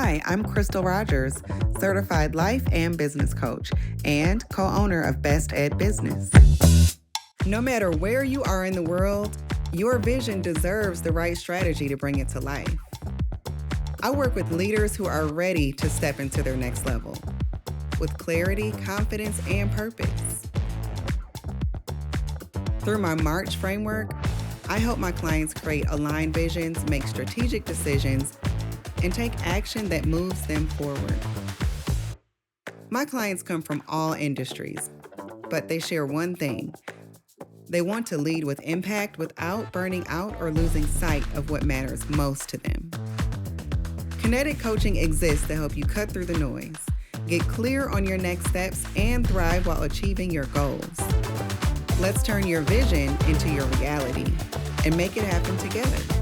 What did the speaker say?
Hi, I'm Krystle Rogers, certified life and business coach and co-owner of Best Ed Business. No matter where you are in the world, your vision deserves the right strategy to bring it to life. I work with leaders who are ready to step into their next level with clarity, confidence, and purpose. Through my M.A.R.C.H.H framework, I help my clients create aligned visions, make strategic decisions, and take action that moves them forward. My clients come from all industries, but they share one thing. They want to lead with impact without burning out or losing sight of what matters most to them. Kinetic coaching exists to help you cut through the noise, get clear on your next steps, and thrive while achieving your goals. Let's turn your vision into your reality and make it happen together.